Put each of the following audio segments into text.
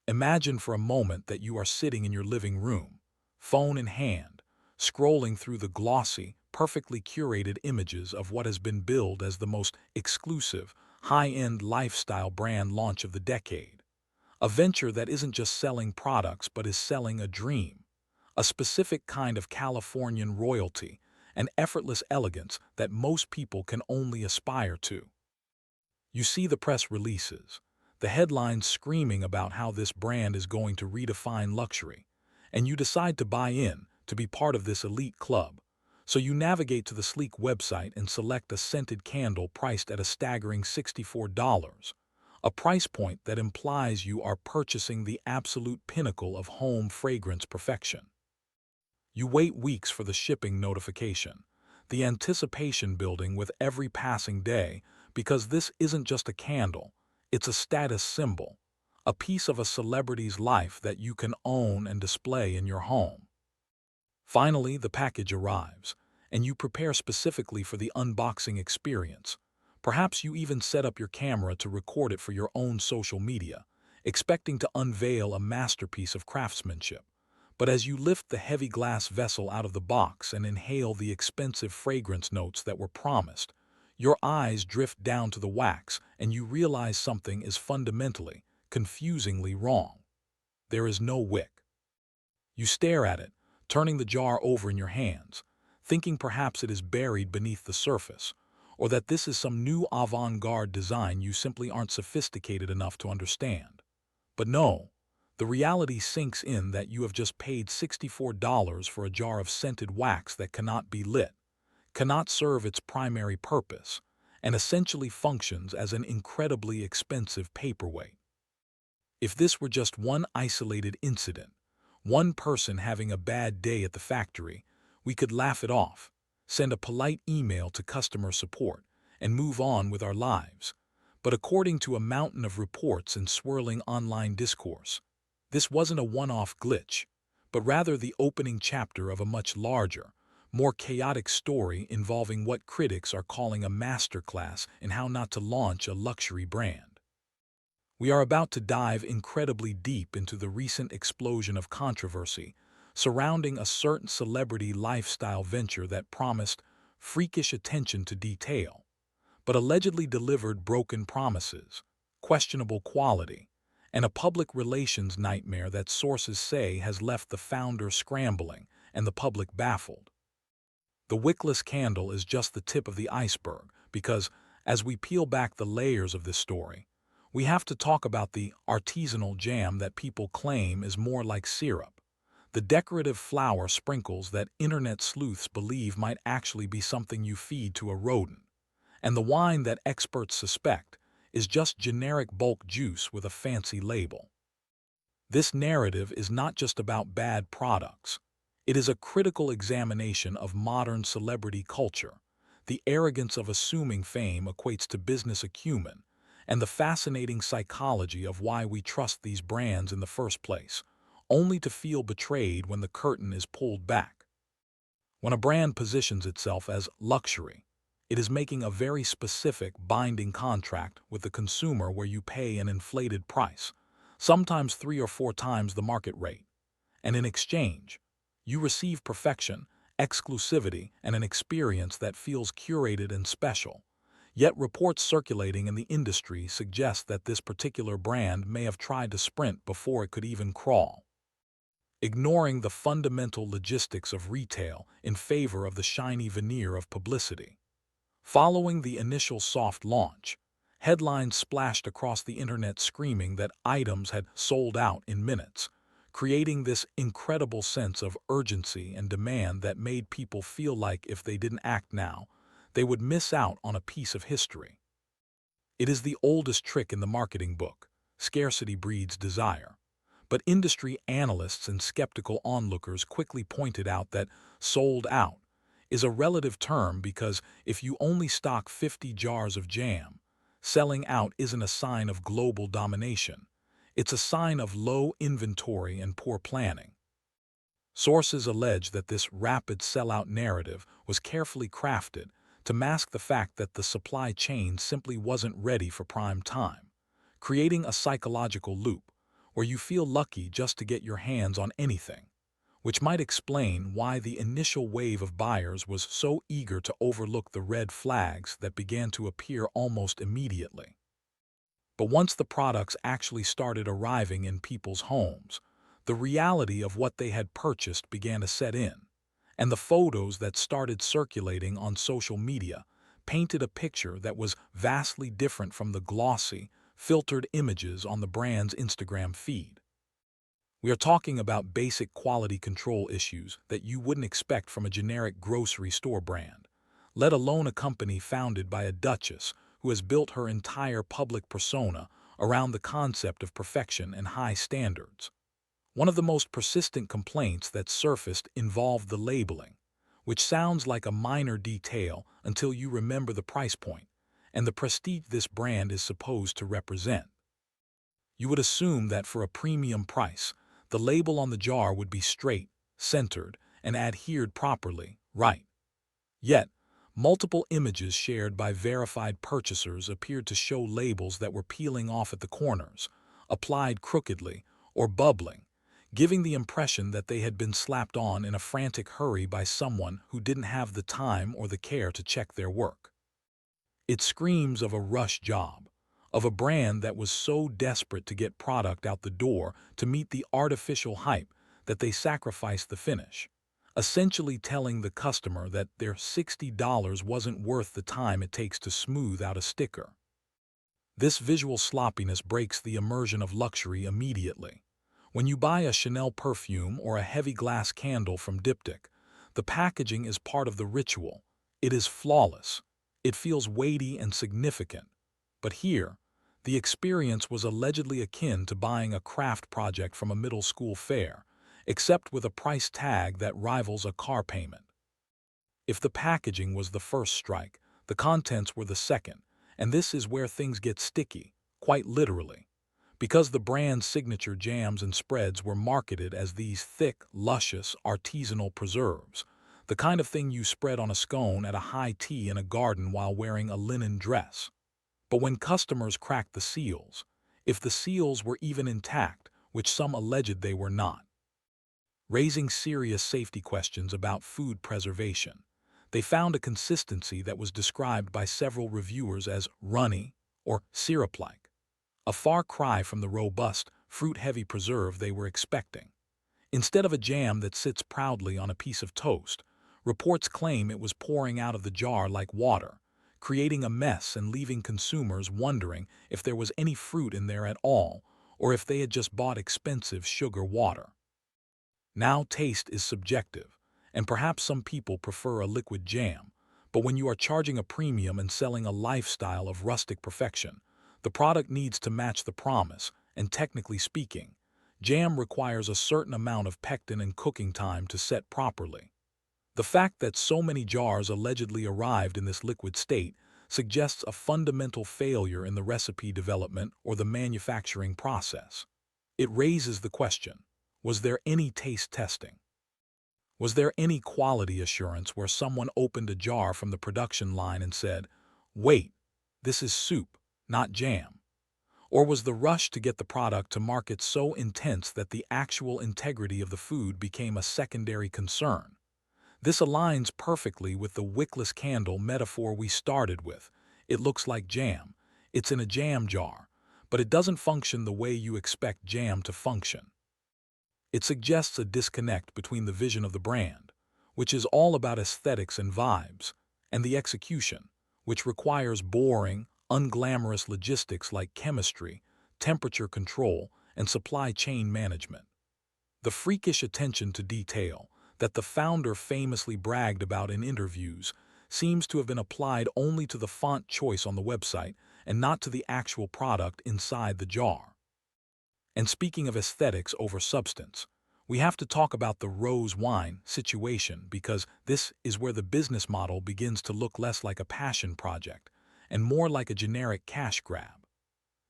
Imagine for a moment that you are sitting in your living room, phone in hand, scrolling through the glossy, perfectly curated images of what has been billed as the most exclusive, high-end lifestyle brand launch of the decade. A venture that isn't just selling products but is selling a dream, a specific kind of Californian royalty, an effortless elegance that most people can only aspire to. You see the press releases, the headlines screaming about how this brand is going to redefine luxury, and you decide to buy in, to be part of this elite club. So you navigate to the sleek website and select a scented candle priced at a staggering $64, a price point that implies you are purchasing the absolute pinnacle of home fragrance perfection. You wait weeks for the shipping notification, the anticipation building with every passing day, because this isn't just a candle, it's a status symbol, a piece of a celebrity's life that you can own and display in your home. Finally, the package arrives, and you prepare specifically for the unboxing experience. Perhaps you even set up your camera to record it for your own social media, expecting to unveil a masterpiece of craftsmanship. But as you lift the heavy glass vessel out of the box and inhale the expensive fragrance notes that were promised, your eyes drift down to the wax and you realize something is fundamentally, confusingly wrong. There is no wick. You stare at it, turning the jar over in your hands, thinking perhaps it is buried beneath the surface, or that this is some new avant-garde design you simply aren't sophisticated enough to understand. But no, the reality sinks in that you have just paid $64 for a jar of scented wax that cannot be lit, cannot serve its primary purpose, and essentially functions as an incredibly expensive paperweight. If this were just one isolated incident, one person having a bad day at the factory, we could laugh it off, send a polite email to customer support, and move on with our lives. But according to a mountain of reports and swirling online discourse, this wasn't a one-off glitch, but rather the opening chapter of a much larger, more chaotic story involving what critics are calling a masterclass in how not to launch a luxury brand. We are about to dive incredibly deep into the recent explosion of controversy surrounding a certain celebrity lifestyle venture that promised freakish attention to detail, but allegedly delivered broken promises, questionable quality, and a public relations nightmare that sources say has left the founder scrambling and the public baffled. The wickless candle is just the tip of the iceberg because, as we peel back the layers of this story, we have to talk about the artisanal jam that people claim is more like syrup, the decorative flour sprinkles that internet sleuths believe might actually be something you feed to a rodent, and the wine that experts suspect is just generic bulk juice with a fancy label. This narrative is not just about bad products. It is a critical examination of modern celebrity culture, the arrogance of assuming fame equates to business acumen, and the fascinating psychology of why we trust these brands in the first place, only to feel betrayed when the curtain is pulled back. When a brand positions itself as luxury, it is making a very specific binding contract with the consumer where you pay an inflated price, sometimes 3 or 4 times the market rate, and in exchange, you receive perfection, exclusivity, and an experience that feels curated and special. Yet reports circulating in the industry suggest that this particular brand may have tried to sprint before it could even crawl, ignoring the fundamental logistics of retail in favor of the shiny veneer of publicity. Following the initial soft launch, headlines splashed across the internet screaming that items had sold out in minutes, creating this incredible sense of urgency and demand that made people feel like if they didn't act now, they would miss out on a piece of history. It is the oldest trick in the marketing book: scarcity breeds desire. But industry analysts and skeptical onlookers quickly pointed out that sold out is a relative term because if you only stock 50 jars of jam, selling out isn't a sign of global domination. It's a sign of low inventory and poor planning. Sources allege that this rapid sellout narrative was carefully crafted to mask the fact that the supply chain simply wasn't ready for prime time, creating a psychological loop where you feel lucky just to get your hands on anything, which might explain why the initial wave of buyers was so eager to overlook the red flags that began to appear almost immediately. But once the products actually started arriving in people's homes, the reality of what they had purchased began to set in, and the photos that started circulating on social media painted a picture that was vastly different from the glossy, filtered images on the brand's Instagram feed. We are talking about basic quality control issues that you wouldn't expect from a generic grocery store brand, let alone a company founded by a duchess who has built her entire public persona around the concept of perfection and high standards. One of the most persistent complaints that surfaced involved the labeling, which sounds like a minor detail until you remember the price point and the prestige this brand is supposed to represent. You would assume that for a premium price, the label on the jar would be straight, centered, and adhered properly, right? Yet, multiple images shared by verified purchasers appeared to show labels that were peeling off at the corners, applied crookedly, or bubbling, giving the impression that they had been slapped on in a frantic hurry by someone who didn't have the time or the care to check their work. It screams of a rush job, of a brand that was so desperate to get product out the door to meet the artificial hype that they sacrificed the finish, essentially telling the customer that their $60 wasn't worth the time it takes to smooth out a sticker. This visual sloppiness breaks the immersion of luxury immediately. When you buy a Chanel perfume or a heavy glass candle from Diptyque, the packaging is part of the ritual. It is flawless. It feels weighty and significant. But here, the experience was allegedly akin to buying a craft project from a middle school fair, except with a price tag that rivals a car payment. If the packaging was the first strike, the contents were the second, and this is where things get sticky, quite literally. Because the brand's signature jams and spreads were marketed as these thick, luscious, artisanal preserves, the kind of thing you spread on a scone at a high tea in a garden while wearing a linen dress. But when customers cracked the seals, if the seals were even intact, which some alleged they were not, raising serious safety questions about food preservation, they found a consistency that was described by several reviewers as runny or syrup-like, a far cry from the robust, fruit-heavy preserve they were expecting. Instead of a jam that sits proudly on a piece of toast, reports claim it was pouring out of the jar like water, creating a mess and leaving consumers wondering if there was any fruit in there at all, or if they had just bought expensive sugar water. Now, taste is subjective, and perhaps some people prefer a liquid jam, but when you are charging a premium and selling a lifestyle of rustic perfection, the product needs to match the promise, and technically speaking, jam requires a certain amount of pectin and cooking time to set properly. The fact that so many jars allegedly arrived in this liquid state suggests a fundamental failure in the recipe development or the manufacturing process. It raises the question, was there any taste testing? Was there any quality assurance where someone opened a jar from the production line and said, "Wait, this is soup, not jam"? Or was the rush to get the product to market so intense that the actual integrity of the food became a secondary concern? This aligns perfectly with the wickless candle metaphor we started with. It looks like jam. It's in a jam jar, but it doesn't function the way you expect jam to function. It suggests a disconnect between the vision of the brand, which is all about aesthetics and vibes, and the execution, which requires boring, unglamorous logistics like chemistry, temperature control, and supply chain management. The freakish attention to detail that the founder famously bragged about in interviews seems to have been applied only to the font choice on the website and not to the actual product inside the jar. And speaking of aesthetics over substance, we have to talk about the rose wine situation because this is where the business model begins to look less like a passion project and more like a generic cash grab.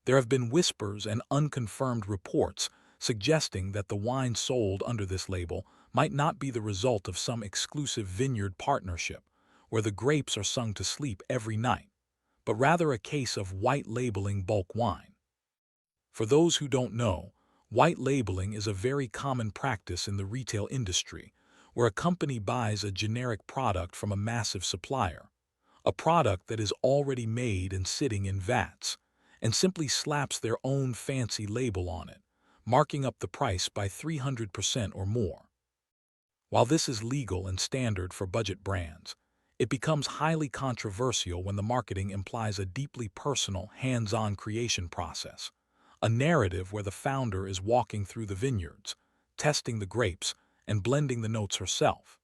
There have been whispers and unconfirmed reports suggesting that the wine sold under this label might not be the result of some exclusive vineyard partnership where the grapes are sung to sleep every night, but rather a case of white labeling bulk wine. For those who don't know, White labeling is a very common practice in the retail industry, where a company buys a generic product from a massive supplier, a product that is already made and sitting in vats, and simply slaps their own fancy label on it, marking up the price by 300% or more. While this is legal and standard for budget brands, it becomes highly controversial when the marketing implies a deeply personal, hands-on creation process, a narrative where the founder is walking through the vineyards, testing the grapes, and blending the notes herself.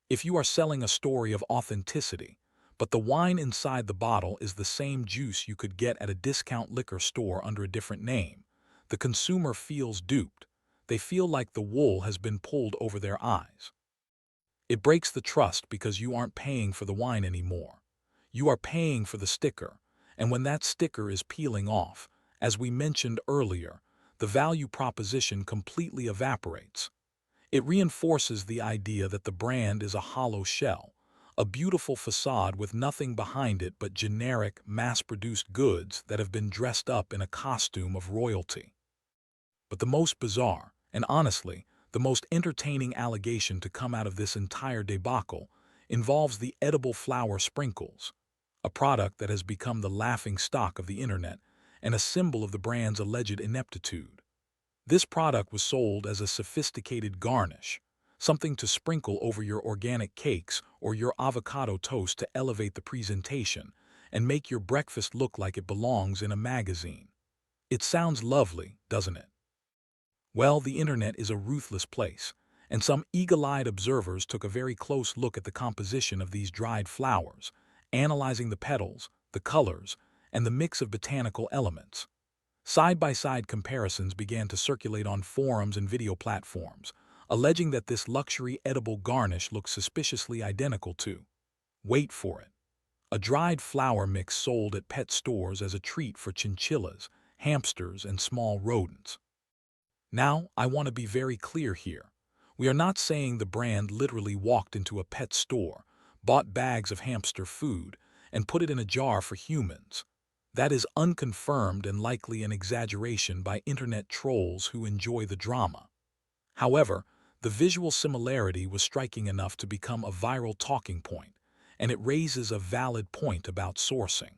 If you are selling a story of authenticity, but the wine inside the bottle is the same juice you could get at a discount liquor store under a different name, the consumer feels duped. They feel like the wool has been pulled over their eyes. It breaks the trust because you aren't paying for the wine anymore. You are paying for the sticker, and when that sticker is peeling off, as we mentioned earlier, the value proposition completely evaporates. It reinforces the idea that the brand is a hollow shell, a beautiful facade with nothing behind it but generic, mass-produced goods that have been dressed up in a costume of royalty. But the most bizarre, and honestly, the most entertaining allegation to come out of this entire debacle involves the edible flour sprinkles, a product that has become the laughing stock of the internet and a symbol of the brand's alleged ineptitude. This product was sold as a sophisticated garnish, something to sprinkle over your organic cakes or your avocado toast to elevate the presentation and make your breakfast look like it belongs in a magazine. It sounds lovely, doesn't it? Well, the internet is a ruthless place, and some eagle-eyed observers took a very close look at the composition of these dried flowers, analyzing the petals, the colors, and the mix of botanical elements. Side-by-side comparisons began to circulate on forums and video platforms, alleging that this luxury edible garnish looks suspiciously identical to, wait for it, a dried flower mix sold at pet stores as a treat for chinchillas, hamsters, and small rodents. Now, I want to be very clear here. We are not saying the brand literally walked into a pet store, bought bags of hamster food, and put it in a jar for humans. That is unconfirmed and likely an exaggeration by internet trolls who enjoy the drama. However, the visual similarity was striking enough to become a viral talking point, and it raises a valid point about sourcing.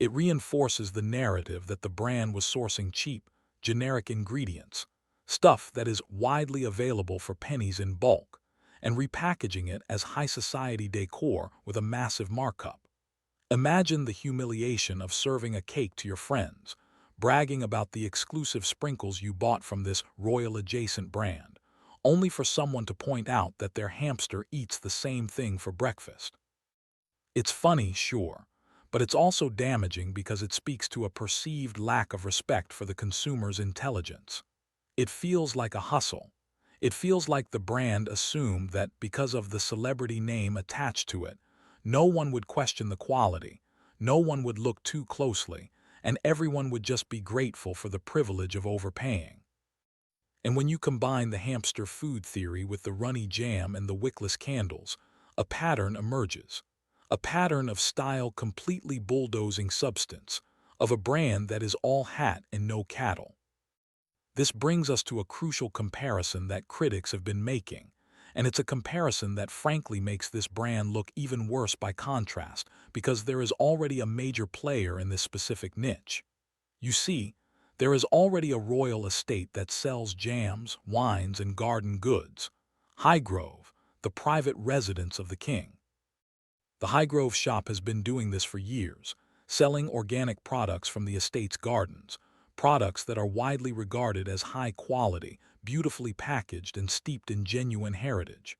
It reinforces the narrative that the brand was sourcing cheap, generic ingredients, stuff that is widely available for pennies in bulk, and repackaging it as high society decor with a massive markup. Imagine the humiliation of serving a cake to your friends, bragging about the exclusive sprinkles you bought from this royal-adjacent brand, only for someone to point out that their hamster eats the same thing for breakfast. It's funny, sure, but it's also damaging because it speaks to a perceived lack of respect for the consumer's intelligence. It feels like a hustle. It feels like the brand assumed that because of the celebrity name attached to it, no one would question the quality, no one would look too closely, and everyone would just be grateful for the privilege of overpaying. And when you combine the hamster food theory with the runny jam and the wickless candles, a pattern emerges. A pattern of style completely bulldozing substance, of a brand that is all hat and no cattle. This brings us to a crucial comparison that critics have been making, and it's a comparison that frankly makes this brand look even worse by contrast because there is already a major player in this specific niche. You see, there is already a royal estate that sells jams, wines, and garden goods. Highgrove, the private residence of the king. The Highgrove shop has been doing this for years, selling organic products from the estate's gardens, products that are widely regarded as high quality, beautifully packaged, and steeped in genuine heritage.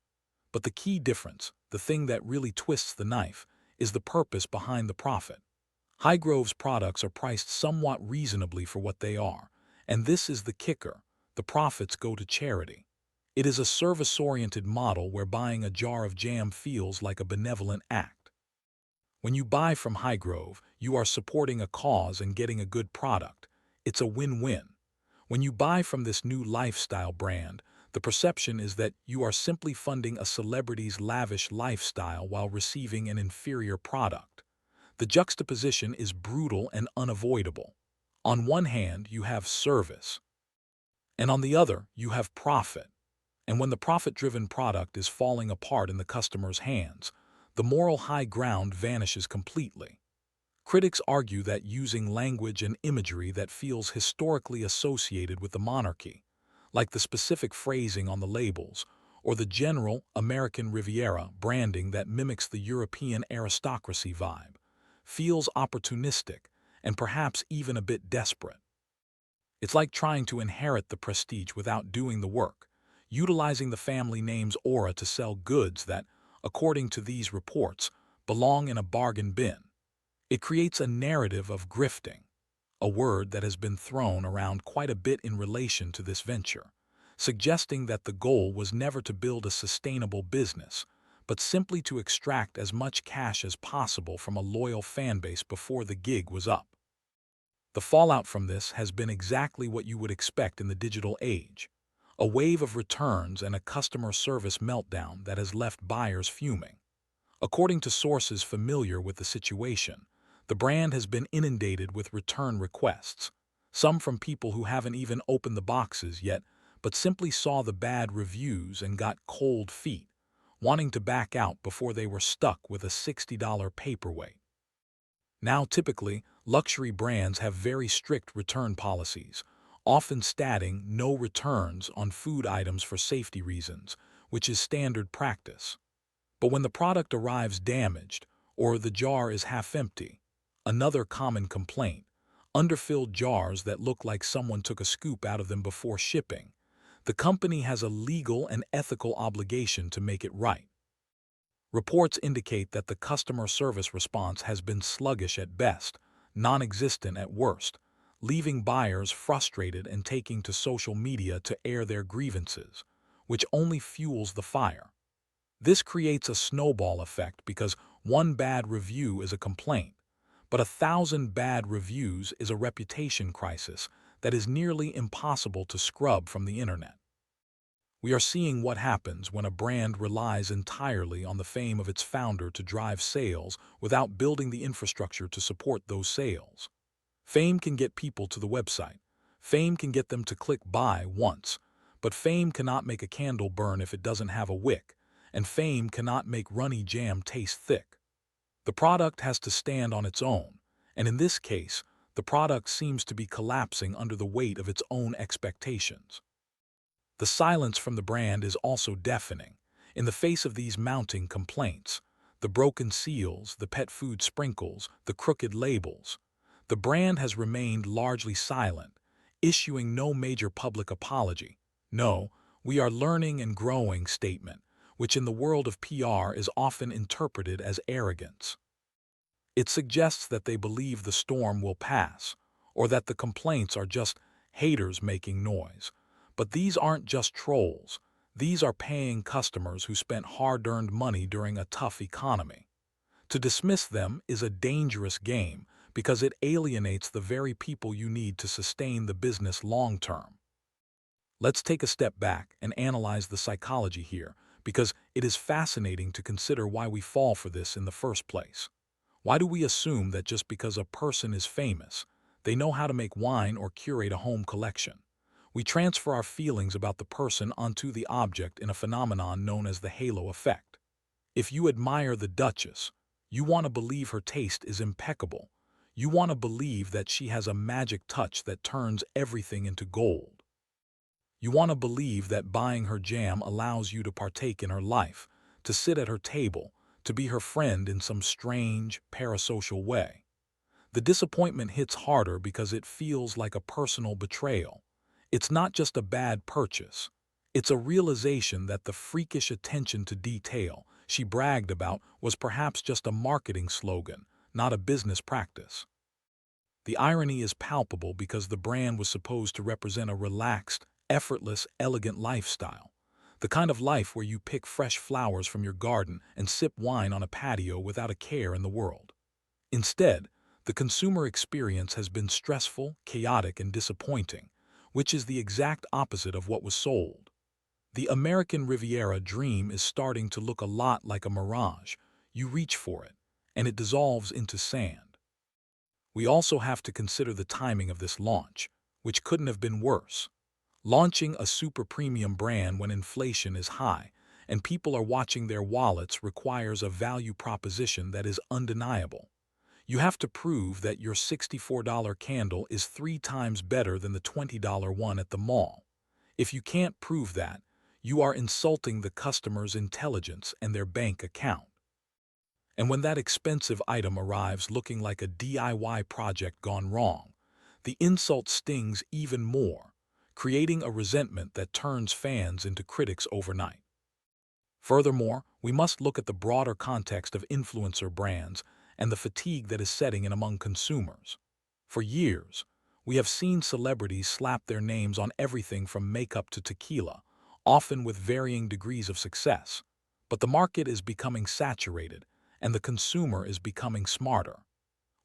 But the key difference, the thing that really twists the knife, is the purpose behind the profit. Highgrove's products are priced somewhat reasonably for what they are, and this is the kicker: the profits go to charity. It is a service-oriented model where buying a jar of jam feels like a benevolent act. When you buy from Highgrove, you are supporting a cause and getting a good product. It's a win-win. When you buy from this new lifestyle brand, the perception is that you are simply funding a celebrity's lavish lifestyle while receiving an inferior product. The juxtaposition is brutal and unavoidable. On one hand, you have service. And on the other, you have profit. And when the profit-driven product is falling apart in the customer's hands, the moral high ground vanishes completely. Critics argue that using language and imagery that feels historically associated with the monarchy, like the specific phrasing on the labels, or the general American Riviera branding that mimics the European aristocracy vibe, feels opportunistic and perhaps even a bit desperate. It's like trying to inherit the prestige without doing the work, utilizing the family name's aura to sell goods that, according to these reports, belong in a bargain bin. It creates a narrative of grifting, a word that has been thrown around quite a bit in relation to this venture, suggesting that the goal was never to build a sustainable business, but simply to extract as much cash as possible from a loyal fanbase before the gig was up. The fallout from this has been exactly what you would expect in the digital age, a wave of returns and a customer service meltdown that has left buyers fuming. According to sources familiar with the situation, the brand has been inundated with return requests, some from people who haven't even opened the boxes yet, but simply saw the bad reviews and got cold feet, wanting to back out before they were stuck with a $60 paperweight. Now, typically, luxury brands have very strict return policies, often stating no returns on food items for safety reasons, which is standard practice. But when the product arrives damaged, or the jar is half empty, another common complaint, underfilled jars that look like someone took a scoop out of them before shipping, the company has a legal and ethical obligation to make it right. Reports indicate that the customer service response has been sluggish at best, non-existent at worst, leaving buyers frustrated and taking to social media to air their grievances, which only fuels the fire. This creates a snowball effect because one bad review is a complaint, but 1,000 bad reviews is a reputation crisis that is nearly impossible to scrub from the internet. We are seeing what happens when a brand relies entirely on the fame of its founder to drive sales without building the infrastructure to support those sales. Fame can get people to the website. Fame can get them to click buy once, but fame cannot make a candle burn if it doesn't have a wick, and fame cannot make runny jam taste thick. The product has to stand on its own, and in this case, the product seems to be collapsing under the weight of its own expectations. The silence from the brand is also deafening. In the face of these mounting complaints, the broken seals, the pet food sprinkles, the crooked labels, the brand has remained largely silent, issuing no major public apology. No, we are learning and growing statement, which in the world of PR is often interpreted as arrogance. It suggests that they believe the storm will pass, or that the complaints are just haters making noise. But these aren't just trolls. These are paying customers who spent hard-earned money during a tough economy. To dismiss them is a dangerous game because it alienates the very people you need to sustain the business long-term. Let's take a step back and analyze the psychology here, because it is fascinating to consider why we fall for this in the first place. Why do we assume that just because a person is famous, they know how to make wine or curate a home collection? We transfer our feelings about the person onto the object in a phenomenon known as the halo effect. If you admire the Duchess, you want to believe her taste is impeccable. You want to believe that she has a magic touch that turns everything into gold. You want to believe that buying her jam allows you to partake in her life, to sit at her table, to be her friend in some strange, parasocial way. The disappointment hits harder because it feels like a personal betrayal. It's not just a bad purchase. It's a realization that the freakish attention to detail she bragged about was perhaps just a marketing slogan, not a business practice. The irony is palpable because the brand was supposed to represent a relaxed, effortless, elegant lifestyle, the kind of life where you pick fresh flowers from your garden and sip wine on a patio without a care in the world. Instead, the consumer experience has been stressful, chaotic, and disappointing, which is the exact opposite of what was sold. The American Riviera dream is starting to look a lot like a mirage. You reach for it, and it dissolves into sand. We also have to consider the timing of this launch, which couldn't have been worse. Launching a super premium brand when inflation is high and people are watching their wallets requires a value proposition that is undeniable. You have to prove that your $64 candle is 3 times better than the $20 one at the mall. If you can't prove that, you are insulting the customer's intelligence and their bank account. And when that expensive item arrives looking like a DIY project gone wrong, the insult stings even more, creating a resentment that turns fans into critics overnight. Furthermore, we must look at the broader context of influencer brands and the fatigue that is setting in among consumers. For years, we have seen celebrities slap their names on everything from makeup to tequila, often with varying degrees of success. But the market is becoming saturated, and the consumer is becoming smarter.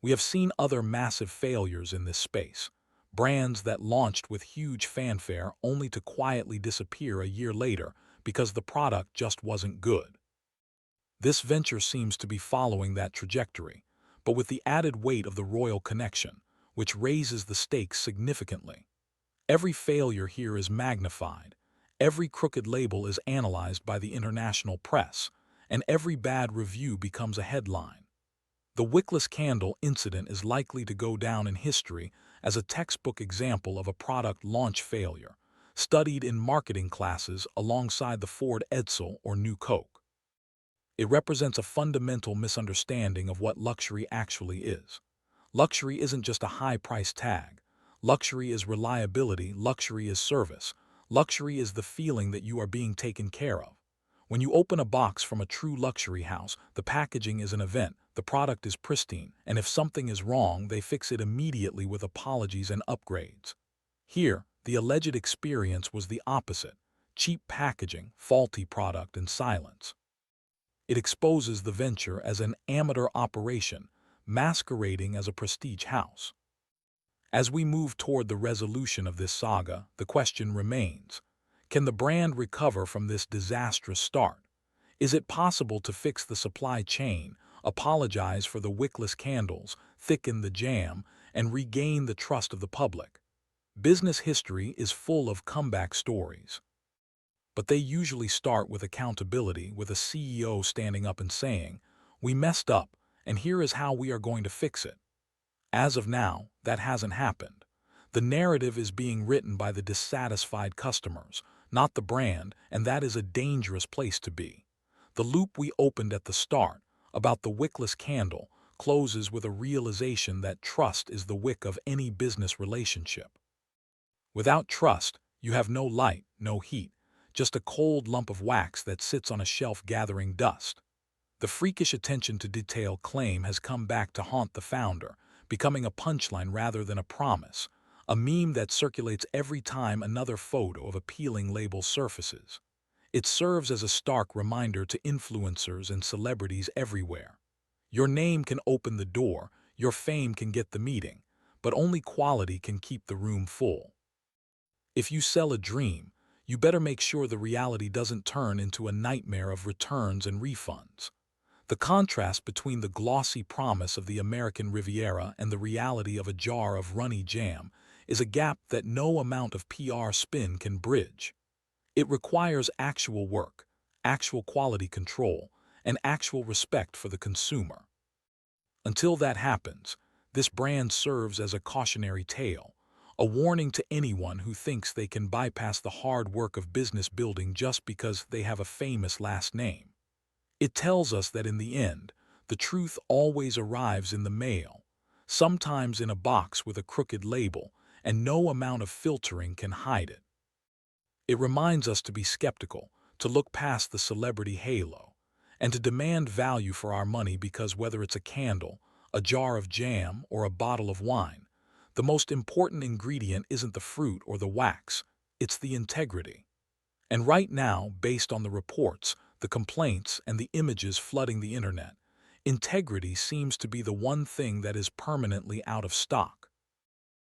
We have seen other massive failures in this space, brands that launched with huge fanfare only to quietly disappear a year later because the product just wasn't good. This venture seems to be following that trajectory, but with the added weight of the royal connection, which raises the stakes significantly. Every failure here is magnified, every crooked label is analyzed by the international press, and every bad review becomes a headline. The wickless candle incident is likely to go down in history as a textbook example of a product launch failure, studied in marketing classes alongside the Ford Edsel or New Coke. It represents a fundamental misunderstanding of what luxury actually is. Luxury isn't just a high price tag. Luxury is reliability, luxury is service, luxury is the feeling that you are being taken care of. When you open a box from a true luxury house, the packaging is an event, the product is pristine, and if something is wrong, they fix it immediately with apologies and upgrades. Here, the alleged experience was the opposite: cheap packaging, faulty product, and silence. It exposes the venture as an amateur operation, masquerading as a prestige house. As we move toward the resolution of this saga, the question remains: can the brand recover from this disastrous start? Is it possible to fix the supply chain, apologize for the wickless candles, thicken the jam, and regain the trust of the public? Business history is full of comeback stories, but they usually start with accountability, with a CEO standing up and saying, "We messed up, and here is how we are going to fix it." As of now, that hasn't happened. The narrative is being written by the dissatisfied customers, not the brand, and that is a dangerous place to be. The loop we opened at the start, about the wickless candle, closes with a realization that trust is the wick of any business relationship. Without trust, you have no light, no heat, just a cold lump of wax that sits on a shelf gathering dust. The freakish attention to detail claim has come back to haunt the founder, becoming a punchline rather than a promise, a meme that circulates every time another photo of appealing label surfaces. It serves as a stark reminder to influencers and celebrities everywhere. Your name can open the door, your fame can get the meeting, but only quality can keep the room full. If you sell a dream, you better make sure the reality doesn't turn into a nightmare of returns and refunds. The contrast between the glossy promise of the American Riviera and the reality of a jar of runny jam is a gap that no amount of PR spin can bridge. It requires actual work, actual quality control, and actual respect for the consumer. Until that happens, this brand serves as a cautionary tale, a warning to anyone who thinks they can bypass the hard work of business building just because they have a famous last name. It tells us that in the end, the truth always arrives in the mail, sometimes in a box with a crooked label, and no amount of filtering can hide it. It reminds us to be skeptical, to look past the celebrity halo, and to demand value for our money, because whether it's a candle, a jar of jam, or a bottle of wine, the most important ingredient isn't the fruit or the wax, it's the integrity. And right now, based on the reports, the complaints, and the images flooding the internet, integrity seems to be the one thing that is permanently out of stock.